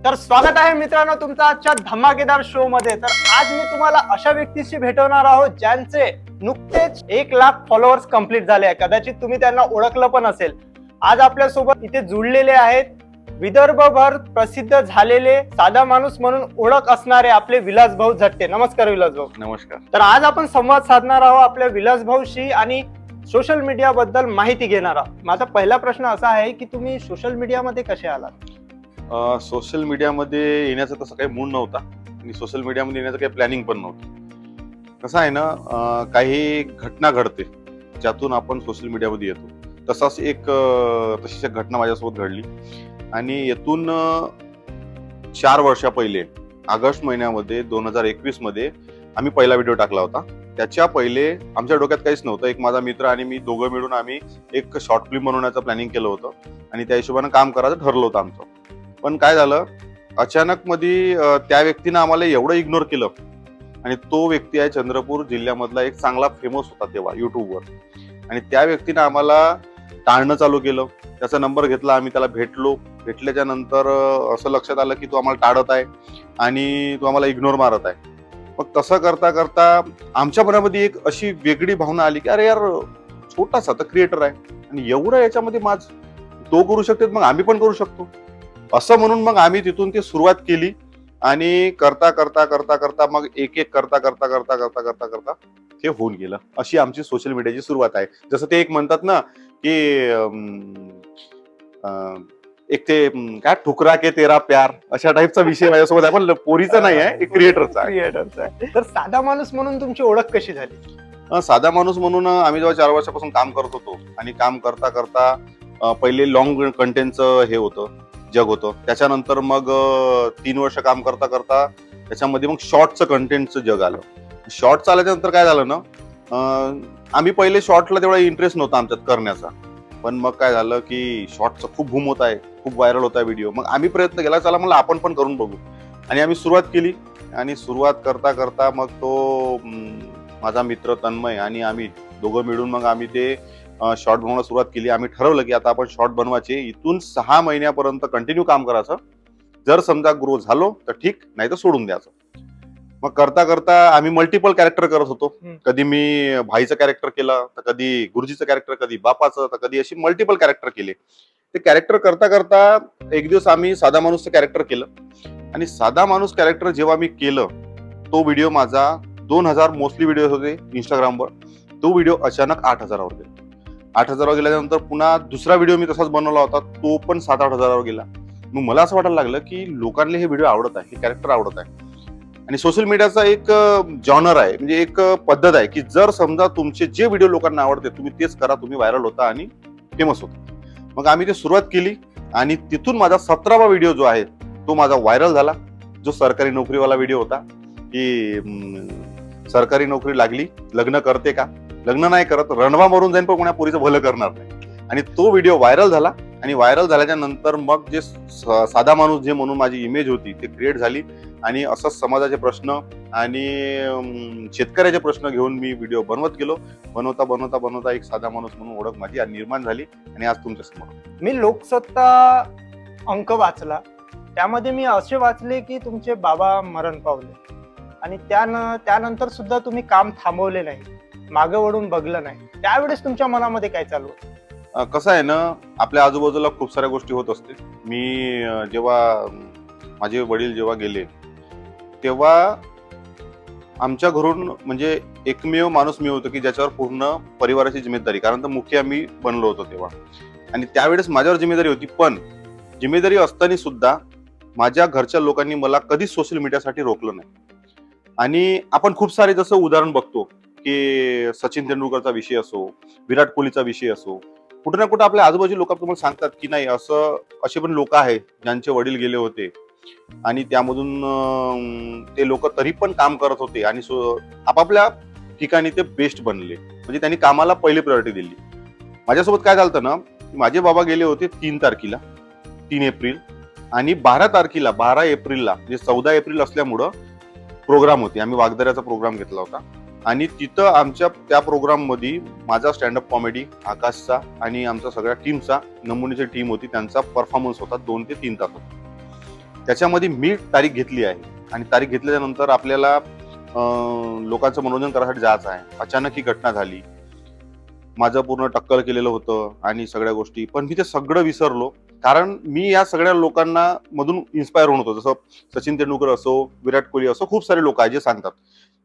तर स्वागत आहे मित्रांनो तुमचा आजच्या धमाकेदार शो मध्ये। तर आज मी तुम्हाला अशा व्यक्तीशी भेटवणार आहोत ज्यांचे नुकतेच 1,00,000 फॉलोअर्स कंप्लीट झाले आहे। कदाचित तुम्ही त्यांना ओळखलं पण असेल। आज आपल्या सोबत इथे जुळलेले आहेत विदर्भभर प्रसिद्ध झालेले साधा माणूस म्हणून ओळख असणारे आपले विलास भाऊ झट्टे। नमस्कार विलास भाऊ। नमस्कार। तर आज आपण संवाद साधणार आहोत आपल्या विलास भाऊशी आणि सोशल मीडिया बद्दल माहिती घेणार आहोत। माझा पहिला प्रश्न असा आहे की तुम्ही सोशल मीडिया मध्ये कसे आलात? सोशल मीडियामध्ये येण्याचं तसं काही मूड नव्हता आणि सोशल मीडियामध्ये येण्याचं काही प्लॅनिंग पण नव्हतं। कसं आहे ना, काही घटना घडते ज्यातून आपण सोशल मीडियामध्ये येतो। तसाच तशीच एक घटना माझ्यासोबत घडली आणि येथून 4 वर्षा पहिले ऑगस्ट महिन्यामध्ये 2021 मध्ये आम्ही पहिला व्हिडिओ टाकला होता। त्याच्या पहिले आमच्या डोक्यात काहीच नव्हतं। एक माझा मित्र आणि मी दोघं मिळून आम्ही एक शॉर्ट फिल्म बनवण्याचं प्लॅनिंग केलं होतं आणि त्या हिशोबाने काम करायचं ठरलं होतं आमचं। पण काय झालं, अचानक मध्ये त्या व्यक्तीनं आम्हाला एवढं इग्नोर केलं आणि तो व्यक्ती आहे चंद्रपूर जिल्ह्यामधला एक चांगला फेमस होता तेव्हा युट्यूबवर, आणि त्या व्यक्तीनं आम्हाला टाळणं चालू केलं। त्याचा नंबर घेतला, आम्ही त्याला भेटलो। भेटल्याच्या नंतर असं लक्षात आलं की तो आम्हाला टाळत आहे आणि तो आम्हाला इग्नोर मारत आहे। मग तसं करता करता आमच्या मनामध्ये एक अशी वेगळी भावना आली की अरे यार, छोटासा तर क्रिएटर आहे आणि एवढं याच्यामध्ये तो करू शकते, मग आम्ही पण करू शकतो असं म्हणून मग आम्ही तिथून ती सुरुवात केली आणि करता करता करता करता मग एक एक करता करता करता करता करता करता हे होऊन गेलं। अशी आमची सोशल मीडियाची सुरुवात आहे। जसं ते एक म्हणतात ना की एक ते काय ठुकरा के तेरा प्यार, अशा टाईपचा विषय माझ्यासोबत आहे, पण पोरीचा नाही आहे, एक क्रिएटरचा आहे। तर साधा माणूस म्हणून तुमची ओळख कशी झाली? साधा माणूस म्हणून आम्ही जेव्हा 4 वर्षापासून काम करत होतो आणि काम करता करता पहिले लॉंग कंटेंटचं हे होतं जग होतं। त्याच्यानंतर मग 3 वर्ष काम करता करता त्याच्यामध्ये मग शॉर्टचं कंटेंटचं जग आलं। शॉर्टचं आल्याच्या नंतर काय झालं ना, आम्ही पहिले शॉर्टला तेवढा इंटरेस्ट नव्हता आमच्यात करण्याचा, पण मग काय झालं की शॉर्टचं खूप बूम होत आहे, खूप व्हायरल होत आहे व्हिडिओ। मग आम्ही प्रयत्न केला, चला मला आपण पण करून बघू, आणि आम्ही सुरुवात केली। आणि सुरुवात करता करता मग तो माझा मित्र तन्मय आणि आम्ही दोघं मिळून मग आम्ही ते शॉर्ट बनवायला सुरुवात केली। आम्ही ठरवलं की आता आपण शॉर्ट बनवायचे, इथून 6 महिन्यापर्यंत कंटिन्यू काम करायचं। जर समजा ग्रो झालो तर ठीक, नाही तर सोडून द्यायचं। मग करता करता आम्ही मल्टिपल कॅरेक्टर करत होतो। कधी मी भाईचं कॅरेक्टर केलं, तर कधी गुरुजीचं कॅरेक्टर, कधी बापाचं, तर कधी अशी मल्टिपल कॅरेक्टर केले। ते कॅरेक्टर करता करता एक दिवस आम्ही साधा माणूसचं कॅरेक्टर केलं, आणि साधा माणूस कॅरेक्टर जेव्हा मी केलं, तो व्हिडिओ माझा 2,000 मोस्टली व्हिडिओ होते इंस्टाग्रामवर, तो व्हिडिओ अचानक 8,000वर गेला। 8,000वर गेल्यानंतर पुन्हा दुसरा व्हिडिओ मी तसाच बनवला होता, तो पण 7-8 हजारावर गेला। मग मला असं वाटायला लागलं की लोकांना हे व्हिडिओ आवडत आहे, हे कॅरेक्टर आवडत आहे। आणि सोशल मीडियाचा एक जॉनर आहे, म्हणजे एक पद्धत आहे की जर समजा तुमचे जे व्हिडिओ लोकांना आवडते तुम्ही तेच करा, तुम्ही व्हायरल होता आणि फेमस होता। मग आम्ही ते सुरुवात केली आणि तिथून माझा 17वा व्हिडिओ जो आहे तो माझा व्हायरल झाला, जो सरकारी नोकरीवाला व्हिडिओ होता की सरकारी नोकरी लागली, लग्न करते का? लग्न नाही करत, रणवा मरून जाईन पण कोणा पोरीचं भलं करणार नाही। आणि तो व्हिडिओ व्हायरल झाला, आणि व्हायरल झाल्याच्या नंतर मग जे साधा माणूस जे म्हणून माझी इमेज होती ते क्रिएट झाली, आणि असंच समाजाचे प्रश्न आणि शेतकऱ्याचे प्रश्न घेऊन मी व्हिडिओ बनवत गेलो। बनवता बनवता बनवता एक साधा माणूस म्हणून ओळख माझी निर्माण झाली, आणि आज तुमच्या समोर। मी लोकसत्ता अंक वाचला, त्यामध्ये मी असे वाचले की तुमचे बाबा मरण पावले आणि त्यानंतर सुद्धा तुम्ही काम थांबवले नाही, मागे वळून बघलं नाही। त्यावेळेस तुमच्या मनामध्ये काय चालू होतं? कसं आहे ना, आपल्या आजूबाजूला खूप साऱ्या गोष्टी होत असते। जेव्हा माझे वडील जेव्हा गेले, तेव्हा आमच्या घरून म्हणजे एकमेव माणूस मी होतो की ज्याच्यावर पूर्ण परिवाराची जिम्मेदारी, कारण तर मुख्य आम्ही बनलो होतो तेव्हा, आणि त्यावेळेस माझ्यावर जिम्मेदारी होती। पण जिम्मेदारी असताना सुद्धा माझ्या घरच्या लोकांनी मला कधीच सोशल मीडियासाठी रोखलं नाही। आणि आपण खूप सारे जसं उदाहरण बघतो की सचिन तेंडुलकरचा विषय असो, विराट कोहलीचा विषय असो, कुठे ना कुठे आपल्या आजूबाजू लोक तुम्हाला सांगतात की नाही, असे पण लोक आहेत ज्यांचे वडील गेले होते आणि त्यामधून ते लोक तरी पण काम करत होते आणि आपापल्या ठिकाणी ते बेस्ट बनले, म्हणजे त्यांनी कामाला पहिली प्रायोरिटी दिली। माझ्यासोबत काय झालं ना, माझे बाबा गेले होते 3 तारखेला, 3 एप्रिल, आणि 12 एप्रिलला म्हणजे 14 एप्रिल असल्यामुळं प्रोग्राम होती, आम्ही वागदऱ्याचा प्रोग्राम घेतला होता, आणि तिथं आमच्या त्या प्रोग्राम मध्ये माझा स्टँडअप कॉमेडी, आकाशचा आणि आमच्या सगळ्या टीमचा, नमुनीची टीम होती, त्यांचा परफॉर्मन्स होता 2 ते 3 तास होता। त्याच्यामध्ये मी तारीख घेतली आहे आणि तारीख घेतल्यानंतर आपल्याला लोकांचं मनोरंजन करायसाठी जायचं आहे. अचानक ही घटना झाली. माझं पूर्ण टक्कल केलेलं होतं आणि सगळ्या गोष्टी, पण मी ते सगळं विसरलो. कारण मी या सगळ्या लोकांना मधून इन्स्पायर होऊन होतो. जसं सचिन तेंडुलकर असो, विराट कोहली असो, खूप सारे लोक आहेत जे सांगतात.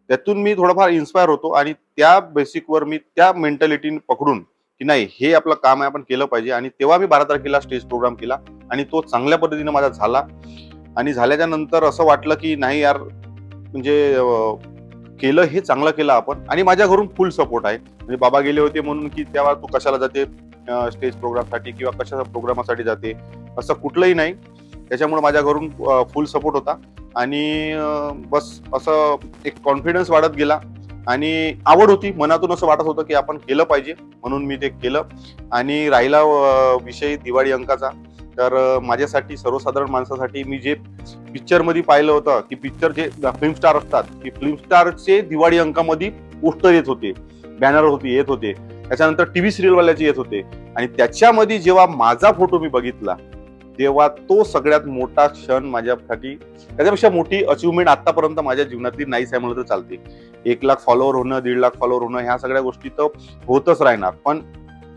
त्यातून मी थोडाफार इन्स्पायर होतो आणि त्या बेसिकवर मी त्या मेंटॅलिटी पकडून की नाही, हे आपलं काम आहे, आपण केलं पाहिजे. आणि तेव्हा मी 12 तारखेला स्टेज प्रोग्राम केला आणि तो चांगल्या पद्धतीने माझा झाला. आणि झाल्याच्या नंतर असं वाटलं की नाही यार, म्हणजे केलं हे चांगलं केलं आपण. आणि माझ्या घरून फुल सपोर्ट आहे. म्हणजे बाबा गेले होते म्हणून की तेव्हा तू कशाला जाते स्टेज प्रोग्रामसाठी किंवा कशा प्रोग्रामासाठी जाते, असं कुठलंही नाही. त्याच्यामुळे माझ्या घरून फुल सपोर्ट होता आणि बस असं एक कॉन्फिडन्स वाढत गेला आणि आवड होती. मनातून असं वाटत होतं की आपण केलं पाहिजे, म्हणून मी ते केलं. आणि राहिला विषय दिवाळी अंकाचा, तर माझ्यासाठी, सर्वसाधारण माणसासाठी, मी जे पिक्चर मध्ये पाहिलं होतं की पिक्चर जे फिल्म स्टार असतात की फिल्म स्टारचे दिवाळी अंकामध्ये पोस्टर येत होते, बॅनर होते, येत होते. त्याच्यानंतर टीव्ही सिरियल वाल्याचे येत होते. आणि त्याच्यामध्ये जेव्हा माझा फोटो मी बघितला तेव्हा तो सगळ्यात मोठा क्षण माझ्यासाठी, त्याच्यापेक्षा मोठी अचिव्हमेंट आतापर्यंत माझ्या जीवनातली नाहीच आहे म्हणलं तर चालते. 1,00,000 फॉलोअर होणं, 1,50,000 फॉलोअर होणं, ह्या सगळ्या गोष्टी तर होतच राहणार, पण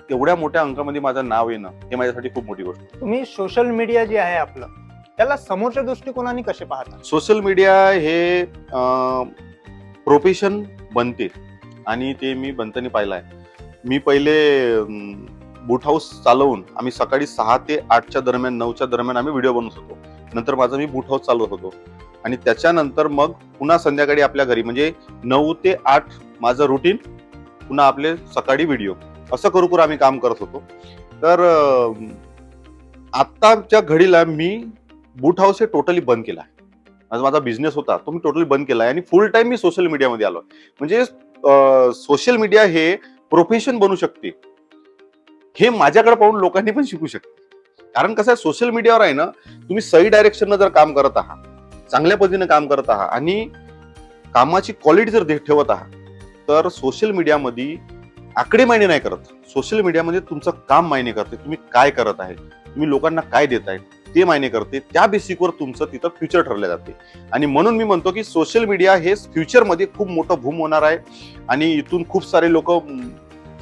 तेवढ्या मोठ्या अंकामध्ये माझं नाव येणं हे माझ्यासाठी खूप मोठी गोष्ट. तुम्ही सोशल मीडिया जे आहे आपलं, त्याला समोरच्या दृष्टिकोनाने कसे पाहता? सोशल मीडिया हे प्रोफेशन बनते आणि ते मी बनताना पाहिलं आहे. मी पहिले बूट हाऊस चालवून आम्ही सकाळी 6 ते 8च्या दरम्यान, 9च्या दरम्यान आम्ही व्हिडिओ बनवत होतो. नंतर माझं मी बूट हाऊस चालवत होतो आणि त्याच्यानंतर मग पुन्हा संध्याकाळी आपल्या घरी, म्हणजे 9 ते 8 माझं रुटीन, पुन्हा आपले सकाळी व्हिडिओ, असं करू करू आम्ही काम करत होतो. तर आत्ताच्या घडीला मी बूट हाऊस हे टोटली बंद केला आहे. माझा बिझनेस होता तो मी टोटली बंद केला आहे आणि फुल टाइम मी सोशल मीडियामध्ये आलो. म्हणजे सोशल मीडिया हे प्रोफेशन बनू शकते, हे माझ्याकडे पाहून लोकांनी पण शिकू शकते. कारण कसं आहे, सोशल मीडियावर आहे ना, तुम्ही सही डायरेक्शन जर काम करत आहात, चांगल्या पद्धतीने काम करत आहात आणि कामाची क्वालिटी जर ठेवत आहात, तर सोशल मीडियामध्ये आकडे मायने नाही करत. सोशल मीडियामध्ये तुमचं काम मायने करते. तुम्ही काय करत आहे, तुम्ही लोकांना काय देत आहे ते मायने करते. त्या बेसिकवर तुमचं तिथं फ्युचर ठरलं जाते. आणि म्हणून मी म्हणतो की सोशल मीडिया हे फ्युचरमध्ये खूप मोठं भूम होणार आहे आणि इथून खूप सारे लोक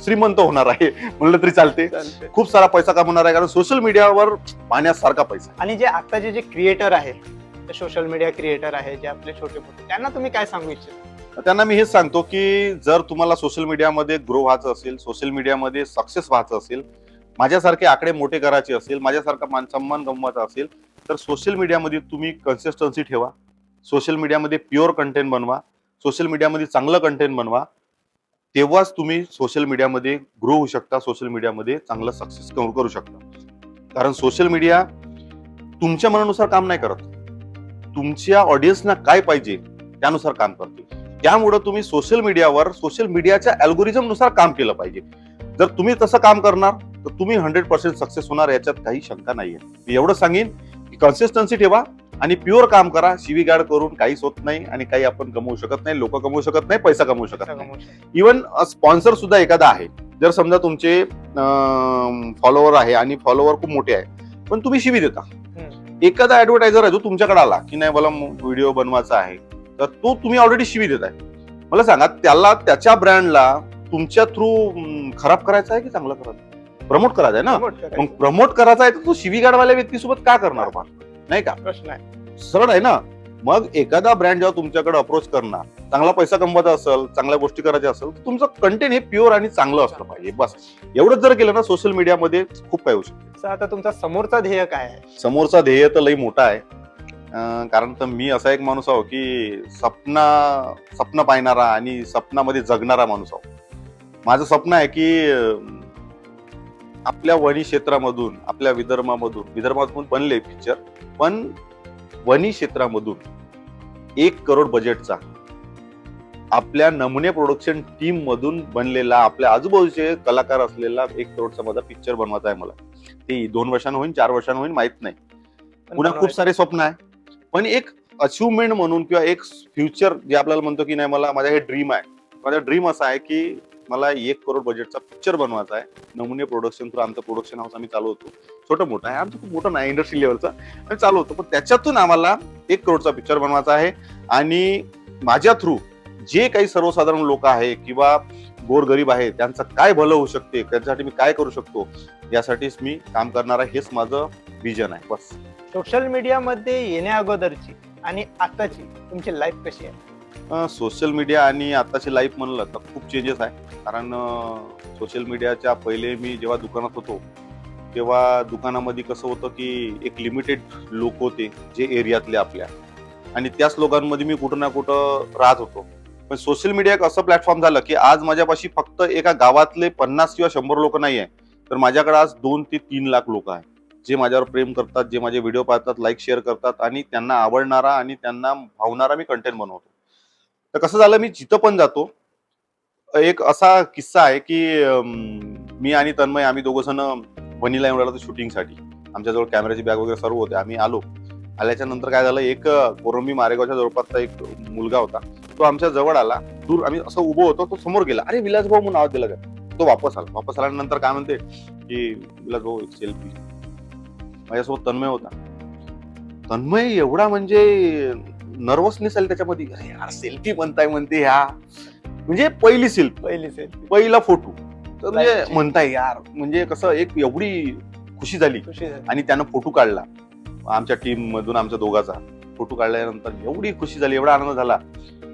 श्रीमंत होणार आहे म्हणलं तरी चालते. खूप सारा पैसा कमवणार आहे, कारण सोशल मीडियावर पाण्यासारखा पैसा. आणि जे आताचे जे क्रिएटर आहे, सोशल मीडिया क्रिएटर आहे, जे आपले छोटे मोठे, त्यांना तुम्ही काय सांगू इच्छिता? त्यांना मी हेच सांगतो की जर तुम्हाला सोशल मीडियामध्ये ग्रो व्हायचं असेल, सोशल मीडियामध्ये सक्सेस व्हायचं असेल, माझ्यासारखे आकडे मोठे करायचे असेल, माझ्यासारखा मान सन्मान गमवायचा असेल, तर सोशल मीडियामध्ये तुम्ही कन्सिस्टन्सी ठेवा. सोशल मीडियामध्ये प्युअर कंटेंट बनवा, सोशल मीडियामध्ये चांगलं कंटेंट बनवा. तेव्हाच तुम्ही सोशल मीडियामध्ये ग्रो होऊ शकता, सोशल मीडियामध्ये चांगलं सक्सेस करू शकता. कारण सोशल मीडिया तुमच्या मनानुसार काम नाही करत, तुमच्या ऑडियन्सना काय पाहिजे त्यानुसार काम करते. त्यामुळे तुम्ही सोशल मीडियावर सोशल मीडियाच्या अल्गोरिझम नुसार काम केलं पाहिजे. जर तुम्ही तसं काम करणार तर तुम्ही 100% सक्सेस होणार, याच्यात काही शंका नाहीये. मी एवढं सांगेन की कन्सिस्टन्सी ठेवा आणि प्युअर काम करा. शिवीगाळ करून काहीच होत नाही आणि काही आपण कमवू शकत नाही, लोक कमवू शकत नाही, पैसा कमवू शकत नाही. इव्हन स्पॉन्सर सुद्धा एखादा आहे, जर समजा तुमचे फॉलोअर आहे आणि फॉलोअर खूप मोठे आहे, पण तुम्ही शिवी देता, एखादा ऍडव्हर्टायझर आहे जो तुमच्याकडे आला की नाही मला व्हिडिओ बनवायचा आहे, तर तो तुम्ही ऑलरेडी शिवी देताय. मला सांगा, त्याला त्याच्या ब्रँडला तुमच्या थ्रू खराब करायचं आहे की चांगलं करायचं, प्रमोट करायचं आहे ना. मग प्रमोट करायचा आहे तर तो शिवीगाळवाल्या व्यक्तीसोबत का करणार बा, नाही का? प्रश्न आहे, सरळ आहे ना. मग एखादा ब्रँड जेव्हा तुमच्याकडे अप्रोच करणार, चांगला पैसा कमवायचा असेल, चांगल्या गोष्टी करायच्या असेल, तर तुमचं कंटेंट हे प्युअर आणि चांगलं असलं पाहिजे. बस एवढंच जर केलं ना, सोशल मीडियामध्ये खूप काही होऊ शकतं. आता तुमचा समोरचा ध्येय काय आहे? समोरचा ध्येय तर लई मोठा आहे. कारण तर मी असा एक माणूस आहो की स्वप्न पाहणारा आणि स्वप्नामध्ये जगणारा माणूस आहो. माझं स्वप्न आहे की आपल्या वणी क्षेत्रामधून, आपल्या विदर्भामधून बनले पिक्चर, पण वणी क्षेत्रामधून 1 करोड बजेटचा आपल्या नमुने प्रोडक्शन टीम मधून बनलेला, आपल्या आजूबाजूचे कलाकार असलेला 1 करोडचा माझा पिक्चर बनवायचा आहे मला. ते 2 वर्षांनी होईल, 4 वर्षांनी होईल, माहित नाही. पुन्हा खूप सारे स्वप्न आहे, पण एक अचिव्हमेंट म्हणून किंवा एक फ्युचर जे आपल्याला म्हणतो की नाही, मला माझा हे ड्रीम आहे. माझा ड्रीम असा आहे की मला 1 करोड बजेटचा पिक्चर बनवायचा आहे. नमुने प्रोडक्शन थ्रू आमचं प्रोडक्शन हाऊस आम्ही चालवतो. छोटं मोठं आहे, आमचं खूप मोठं नाही, इंडस्ट्री लेवलचं आम्ही चालवतो. पण त्याच्यातून आम्हाला 1 करोडचा पिक्चर बनवायचा आहे आणि माझ्या थ्रू जे काही सर्वसाधारण लोक आहे किंवा गोरगरीब आहे त्यांचं काय भलं होऊ शकते, त्याच्यासाठी मी काय करू शकतो, यासाठीच मी काम करणार आहे. हेच माझं विजन आहे. बस. सोशल मीडियामध्ये येण्या अगोदरची आणि आताची तुमची लाईफ कशी आहे? सोशल मीडिया आणि आताची लाईफ म्हणलं तर खूप चेंजेस आहे. कारण सोशल मीडियाच्या पहिले मी जेव्हा दुकानात होतो तेव्हा दुकानामध्ये कसं होतं की एक लिमिटेड लोक होते जे एरियातले आपल्या, आणि त्याच लोकांमध्ये मी कुठं ना कुठं राहत होतो. पण सोशल मीडिया एक असं प्लॅटफॉर्म झालं की आज माझ्यापाशी फक्त एका गावातले 50 किंवा 100 लोक नाही आहे, तर माझ्याकडे आज 2 ते 3 लाख लोक आहेत जे माझ्यावर प्रेम करतात, जे माझे व्हिडिओ पाहतात, लाईक शेअर करतात आणि त्यांना आवडणारा आणि त्यांना भावणारा मी कंटेंट बनवतो. तर कसं झालं, मी जिथं पण जातो, एक असा किस्सा आहे की मी आणि तन्मय आम्ही दोघं जण वणीला येऊन राहिलो शूटिंगसाठी. आमच्याजवळ कॅमेराची बॅग वगैरे सर्व होते. आम्ही आल्याच्या नंतर काय झालं, एक कोरंबी मारेगावच्या जवळपासचा एक मुलगा होता, तो आमच्या जवळ आला. दूर आम्ही असं उभं होतो, तो समोर गेला. अरे विलास भाऊ म्हणून आवाज दिला का? तो वापस आल्यानंतर काय म्हणते की विलास भाऊ एक सेल्फी. माझ्यासोबत तन्मय होता. तन्मय एवढा म्हणजे नर्वसनेस आली त्याच्यामध्ये, अरे यार सेल्फी म्हणते ह्या, म्हणजे पहिली सेल्फी, पहिला फोटो, तर म्हणजे म्हणताय यार, म्हणजे कसं एक एवढी खुशी झाली. आणि त्यानं फोटो काढला आमच्या टीम मधून, आमच्या दोघांचा फोटो काढल्यानंतर एवढी खुशी झाली, एवढा आनंद झाला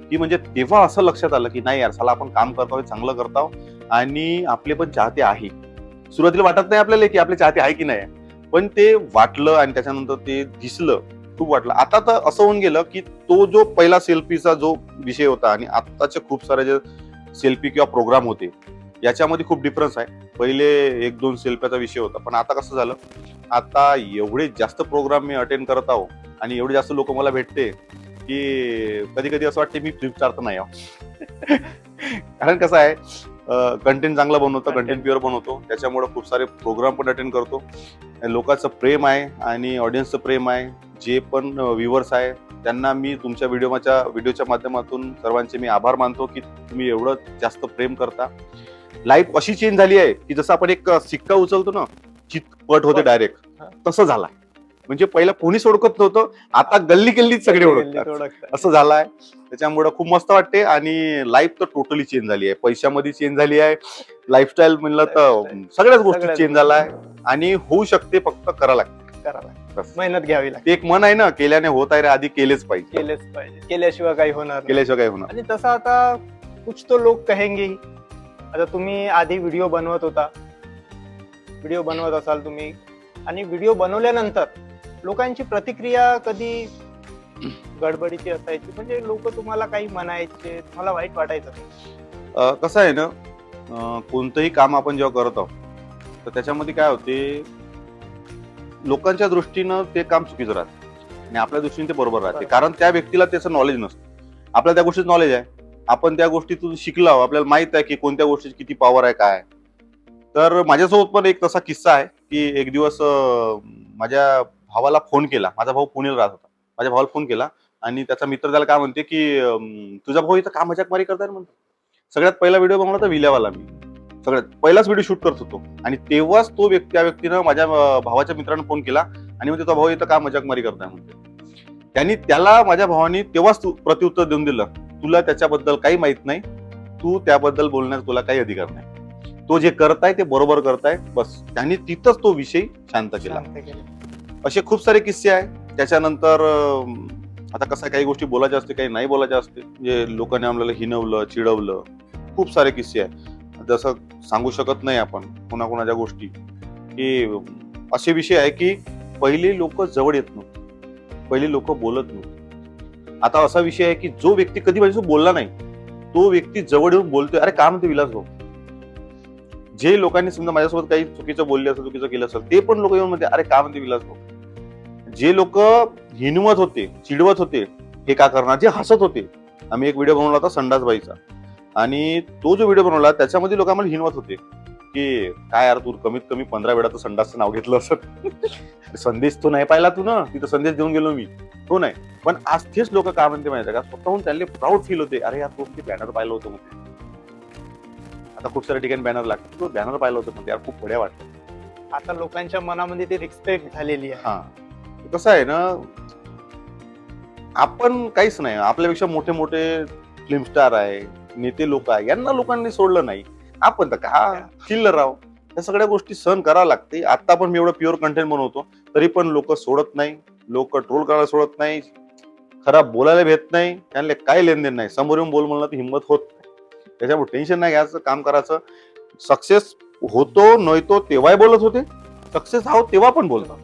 की म्हणजे तेव्हा असं लक्षात आलं की नाही यार, चला आपण काम करतो, चांगलं करतो आणि आपले पण चाहते आहे. सुरुवातीला वाटत नाही आपल्याला की आपले चाहते आहे की नाही, पण ते वाटलं आणि त्याच्यानंतर ते दिसलं, खूप वाटलं. आता तर असं होऊन गेलं की तो जो पहिला सेल्फीचा जो विषय होता आणि आताचे खूप सारे जे सेल्फी किंवा प्रोग्राम होते याच्यामध्ये खूप डिफरन्स आहे. पहिले 1-2 सेल्फ्याचा विषय होता, पण आता कसं झालं, आता एवढे जास्त प्रोग्राम मी अटेंड करत आहो आणि एवढे जास्त लोक मला भेटते की कधी कधी असं वाटते मी फ्लिपचार्ट नाही आहो. कारण कसं आहे, कंटेंट चांगला बनवतो, कंटेंट प्युअर बनवतो, त्याच्यामुळे खूप सारे प्रोग्राम पण अटेंड करतो. लोकांचं प्रेम आहे आणि ऑडियन्सचं प्रेम आहे. जे पण व्ह्युअर्स आहे त्यांना मी तुमच्या व्हिडिओच्या माध्यमातून सर्वांचे मी आभार मानतो की तुम्ही एवढं जास्त प्रेम करता. लाईफ अशी चेंज झाली आहे की जसं आपण एक सिक्का उचलतो ना, चितपट होते डायरेक्ट, तसं झालं. म्हणजे पहिला कोणीच ओळखत नव्हतं, आता गल्ली गल्लीत सगळे ओळखतात, असं झालंय. त्याच्यामुळे खूप मस्त वाटते आणि लाईफ तर टोटली चेंज झाली आहे. पैशामध्ये चेंज झाली आहे, लाईफस्टाईल म्हणलं तर सगळ्याच गोष्टी चेंज झालाय आणि होऊ शकते, फक्त करा लागते, मेहनत घ्यावी लागते. एक मन आहे ना, केल्याने होत आहे रे, आधी केलेच पाहिजे, केल्याशिवाय काही होणार. आणि तसं आता कुछ तो लोक कहेंगे. आता तुम्ही आधी व्हिडिओ बनवत असाल तुम्ही, आणि व्हिडिओ बनवल्यानंतर लोकांची प्रतिक्रिया कधी गडबडीची असायची, म्हणजे लोक तुम्हाला काही म्हणायचे, तुम्हाला वाईट वाटायचं? कसं आहे ना, कोणतंही काम आपण जेव्हा करत आहोत तर त्याच्यामध्ये काय होते, लोकांच्या दृष्टीनं ते काम चुकीचं राहते आणि आपल्या दृष्टीने ते बरोबर राहते. कारण त्या व्यक्तीला त्याचं नॉलेज नसतं, आपल्याला त्या गोष्टीचं नॉलेज आहे, आपण त्या गोष्टीतून शिकलो, आपल्याला माहित आहे की कोणत्या गोष्टीची किती पॉवर आहे, काय. तर माझ्यासोबत पण एक तसा किस्सा आहे की एक दिवस माझ्या भावाला फोन केला. माझा भाऊ पुण्याला राहत होता. माझ्या भावाला फोन केला आणि त्याचा मित्र त्याला काय म्हणते की तुझा भाऊ इथं का मजाकमारी करताय म्हणतो. सगळ्यात पहिला व्हिडिओ बनवला तर विल्यावाला, मी सगळ्यात पहिलाच व्हिडिओ शूट करत होतो आणि तेव्हाच त्या व्यक्तीनं माझ्या भावाच्या मित्रानं फोन केला आणि म्हणते तुझा भाऊ इथं का मजाकमारी करताय म्हणते. त्याला माझ्या भावानी तेव्हाच प्रत्युत्तर देऊन दिलं, तुला त्याच्याबद्दल काही माहित नाही, तू त्याबद्दल बोलण्याचा तुला काही अधिकार नाही, तो जे करताय ते बरोबर करताय, बस. त्यांनी तिथंच तो विषय शांत केला. असे खूप सारे किस्से आहे. त्याच्यानंतर आता कसं काही गोष्टी बोलायच्या असते, काही नाही बोलायच्या असते, म्हणजे लोकांनी आपल्याला हिनवलं, चिडवलं, खूप सारे किस्से आहे. जसं सांगू शकत नाही आपण कोणाकोणाच्या गोष्टी, की असे विषय आहे की पहिले लोक जवळ येत नव्हते, पहिले लोक बोलत नव्हते. आता असा विषय आहे की जो व्यक्ती कधी माझ्यासोबत बोलला नाही, तो व्यक्ती जवळ येऊन बोलतोय, अरे काय म्हणते विलास भाऊ. जे लोकांनी समजा माझ्यासोबत काही चुकीचं बोलले असेल, चुकीचं केलं असेल, ते पण लोक येऊन म्हणते अरे काय म्हणते विलास भाऊ. जे लोक हिनवत होते, चिडवत होते, हे का करणार, जे हसत होते. आम्ही एक व्हिडिओ बनवला होता संडासबाईचा, आणि तो जो व्हिडिओ बनवला त्याच्यामध्ये लोक आम्हाला हिनवत होते की काय यार तू कमीत कमी 15 वेळा तर संडासचं नाव घेतलं असत. संदेश तो नाही पाहिला तू ना, तिथं संदेश देऊन गेलो मी, तो नाही. पण आज तेच लोक काय म्हणते माहिती का, स्वतःहून त्यांना प्राऊड फील होते, अरे यार तू बॅनर पाहिलं होतं. आता खूप साऱ्या ठिकाणी बॅनर लागतात. तो बॅनर पाहिलं होतं म्हणजे यार खूप बढिया वाटतं. आता लोकांच्या मनामध्ये ती रिस्पेक्ट झालेली आहे. हा कसं आहे ना, आपण काहीच नाही, आपल्यापेक्षा मोठे मोठे फिल्म स्टार आहे, नेते लोक आहे, यांना लोकांनी सोडलं नाही. आपण तर का चिल्लर राव. या सगळ्या गोष्टी सहन करावं लागते. आता पण मी एवढं प्युअर कंटेंट बनवतो तरी पण लोक सोडत नाही, लोक ट्रोल करायला सोडत नाही, खराब बोलायला भेट नाही, त्यांना काय लेनदेन नाही. समोर येऊन बोल म्हणलं तर हिंमत होत नाही. त्याच्यामुळे टेन्शन नाही घ्यायचं, काम करायचं. सक्सेस होतो नव्हतो तेव्हाही बोलत होते, सक्सेस आहोत तेव्हा पण बोलतो.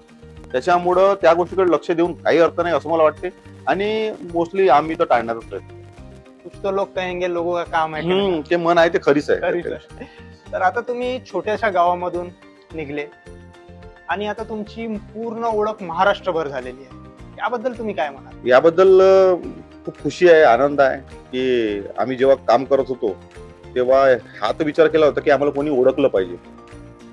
त्याच्यामुळं त्या गोष्टीकडे लक्ष देऊन काही अर्थ नाही असं मला वाटते. आणि मोस्टली आम्ही तर टाळणारच प्रयत्न. कुछ तो लोग कहेंगे लोगों का काम आहे. ते मन आहे ते खरीच आहे. खरीच आहे. तर आता तुम्ही छोट्याशा गावामधून निघले आणि आता तुमची पूर्ण ओळख महाराष्ट्रभर झालेली आहे. याबद्दल तुम्ही काय म्हणाल? याबद्दल खूप खुशी आहे, आनंद आहे की आम्ही जेव्हा काम करत होतो तेव्हा हा तर विचार केला होता की आम्हाला कोणी ओळखलं पाहिजे,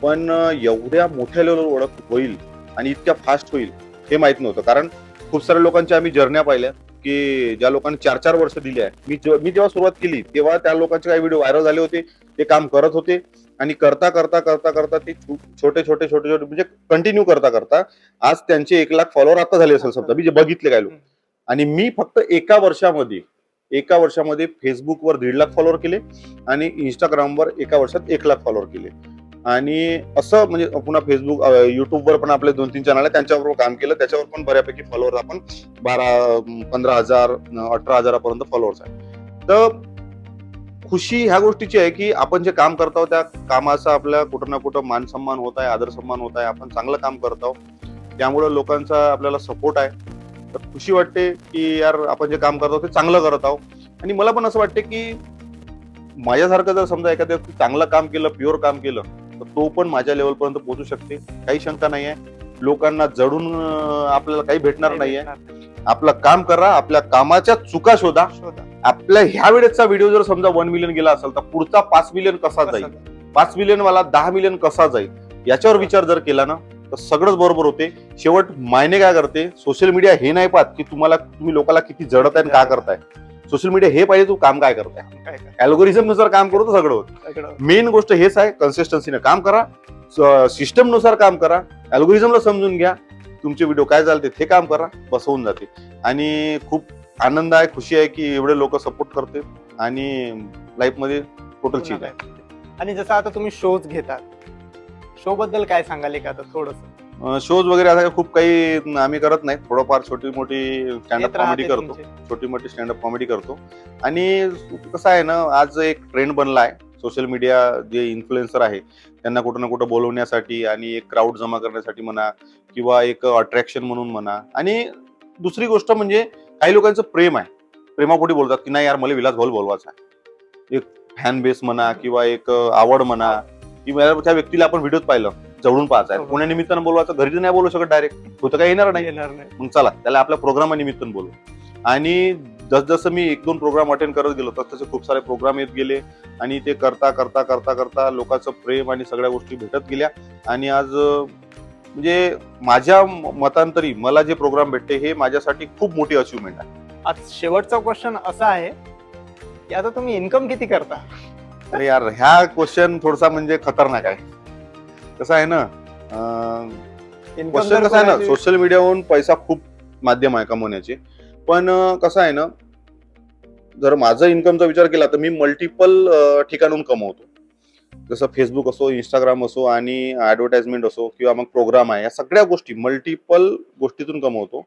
पण एवढ्या मोठ्या लेवलवर ओळख होईल आणि इतक्या फास्ट होईल हे माहित नव्हतं. कारण खूप साऱ्या लोकांच्या आम्ही जर्न्या पाहिल्या की ज्या लोकांनी 4-4 वर्ष दिली आहे. मी जेव्हा सुरुवात केली तेव्हा त्या लोकांचे काही व्हिडिओ व्हायरल झाले होते, ते काम करत होते आणि करता करता करता करता ते छोटे छोटे छोटे छोटे म्हणजे कंटिन्यू करता करता आज त्यांचे 1 लाख फॉलोअर आता झाले असेल समजा, मी जे बघितले काय लोक. आणि मी फक्त एका वर्षामध्ये फेसबुकवर 1.5 लाख फॉलोअर केले आणि इंस्टाग्रामवर एका वर्षात 1 लाख फॉलोअर केले. आणि असं म्हणजे पुन्हा फेसबुक युट्यूबवर पण आपले 2-3 चॅनल आहे, त्यांच्यावर काम केलं. त्याच्यावर पण बऱ्यापैकी फॉलोअर आपण 12-15,000 18,000 पर्यंत फॉलोअर्स आहे. तर खुशी ह्या गोष्टीची आहे की आपण जे काम करतो त्या कामाचा आपल्या कुठं ना कुठं मान सन्मान होत आहे, आदर सन्मान होत आहे, आपण चांगलं काम करतो, त्यामुळे लोकांचा आपल्याला सपोर्ट आहे. तर खुशी वाटते की यार आपण जे काम करतो ते चांगलं करत आहोत. आणि मला पण असं वाटते की माझ्यासारखं जर समजा एखाद्या चांगलं काम केलं, प्युअर काम केलं, तर तो पण माझ्या लेवल पर्यंत पोहोचू शकते, काही शंका नाही आहे. लोकांना जडून आपल्याला काही भेटणार नाहीये. आपलं काम करा, आपल्या कामाच्या चुका शोधा. आपल्या ह्या वेळेचा व्हिडिओ जर समजा 1 मिलियन गेला असेल तर पुढचा 5 मिलियन कसा जाईल, 5 मिलियन वाला 10 मिलियन कसा जाईल, याच्यावर विचार जर केला ना तर सगळंच बरोबर होते. शेवट मायने काय करते, सोशल मीडिया हे नाही पाहत की तुम्ही लोकांना किती जडत आहे, काय करताय. सोशल मीडिया हे पाहिजे तू काम काय करताय. अल्गोरिझम नुसार काम करू तर सगळं होतं. मेन गोष्ट हेच आहे, कन्सिस्टन्सीने काम करा, सिस्टम नुसार काम करा, अल्गोरिझमला समजून घ्या, तुमचे व्हिडिओ काय चालते ते काम करा, बस होऊन जाते. आणि खूप आनंद आहे, खुशी आहे की एवढे लोक सपोर्ट करते आणि लाईफ मध्ये टोटल चेंज आहे. आणि जसं आता तुम्ही शोज घेतात, शो बद्दल काय सांगाल का आता थोडंसं? शोज वगैरे आता खूप काही आम्ही करत नाही, थोडंफार छोटी मोठी स्टँडअप कॉमेडी करतो, छोटी मोठी स्टँडअप कॉमेडी करतो. आणि कसं आहे ना, आज एक ट्रेंड बनला आहे सोशल मीडिया, जे इन्फ्लुएन्सर आहे त्यांना कुठं ना कुठं बोलवण्यासाठी आणि एक क्राऊड जमा करण्यासाठी म्हणा किंवा एक अट्रॅक्शन म्हणून म्हणा. आणि दुसरी गोष्ट म्हणजे काही लोकांचं प्रेम आहे, प्रेमापोटी बोलतात की नाही यार मला विलास भाऊ बोलवायचा आहे, एक फॅन बेस म्हणा किंवा एक आवड म्हणा, किंवा त्या व्यक्तीला आपण व्हिडिओत पाहिलं जवळून पाहायचं आहे, कोण्या निमित्तानं बोलवायचं, घरी नाही बोलू शकत डायरेक्ट, तो तर काही येणार नाही. मग चला त्याला आपल्या प्रोग्रामानिमित्तानं बोलू. आणि जसजसं मी 1-2 प्रोग्राम अटेंड करत गेलो तसं खूप सारे प्रोग्राम येत गेले आणि ते करता करता करता करता लोकांचं प्रेम आणि सगळ्या गोष्टी भेटत गेल्या. आणि आज म्हणजे माझ्या मतांतरी मला जे प्रोग्राम भेटते हे माझ्यासाठी खूप मोठी अचिव्हमेंट आहे. आज शेवटचा क्वेश्चन असा आहे की आता तुम्ही इन्कम किती करता? अरे यार ह्या क्वेश्चन थोडासा म्हणजे खतरनाक आहे. कसं आहे ना, क्वेश्चन कसं आहे ना, सोशल मीडियावरून पैसा खूप माध्यम आहे कमवण्याचे, पण कसं आहे ना, जर माझं इन्कमचा विचार केला तर मी मल्टिपल ठिकाणून कमवतो. जसं फेसबुक असो, इंस्टाग्राम असो आणि ऍडव्हर्टाइजमेंट असो किंवा मग प्रोग्राम आहे, या सगळ्या गोष्टी मल्टिपल गोष्टीतून कमवतो.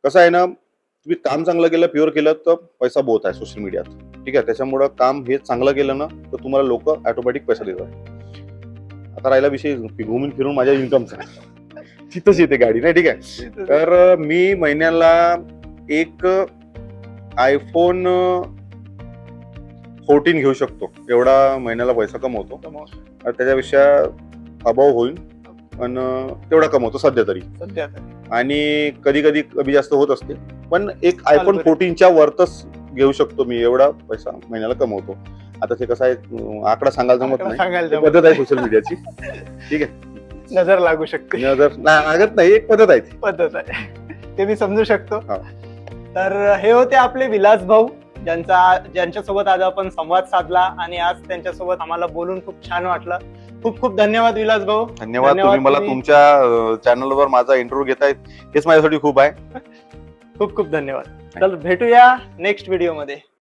कसं आहे ना, तुम्ही काम चांगलं केलं, प्युअर केलं तर पैसा बहुत आहे सोशल मीडियात, ठीक आहे. त्याच्यामुळं काम हे चांगलं केलं ना तर तुम्हाला लोक ऑटोमॅटिक पैसा देतात. आता राहिला विषय घुमून फिरून माझ्या इन्कमचा, तिथंच येते गाडी नाही, ठीक आहे. तर मी महिन्याला एक iPhone 14 घेऊ शकतो, एवढा महिन्याला पैसा कमवतो. त्याच्यापेक्षा अभाव होईल पण तेवढा कमवतो सध्या तरी. आणि कधी कधी कमी जास्त होत असते, पण एक iPhone 14च्या वरतच घेऊ शकतो मी, एवढा पैसा महिन्याला कमवतो. आता ते कसं आहे आकडा सांगायला जमत नाही, पद्धत आहे सोशल मीडियाची, ठीक आहे. नजर लागू शकते, नजर लागत नाही, एक पद्धत आहे, पद्धत आहे, ते मी समजू शकतो. तर हे होते आपले विलास भाऊ, ज्यांच्यासोबत आज आपण संवाद साधला आणि आज त्यांच्यासोबत आम्हाला बोलून खूप छान वाटलं. खूप खूप धन्यवाद विलास भाऊ. धन्यवाद. तुम्ही मला तुमच्या चॅनलवर माझा इंटरव्ह्यू घेतायत हेच माझ्यासाठी खूप आहे. खूप खूप धन्यवाद. चल भेटूया नेक्स्ट व्हिडिओ मध्ये.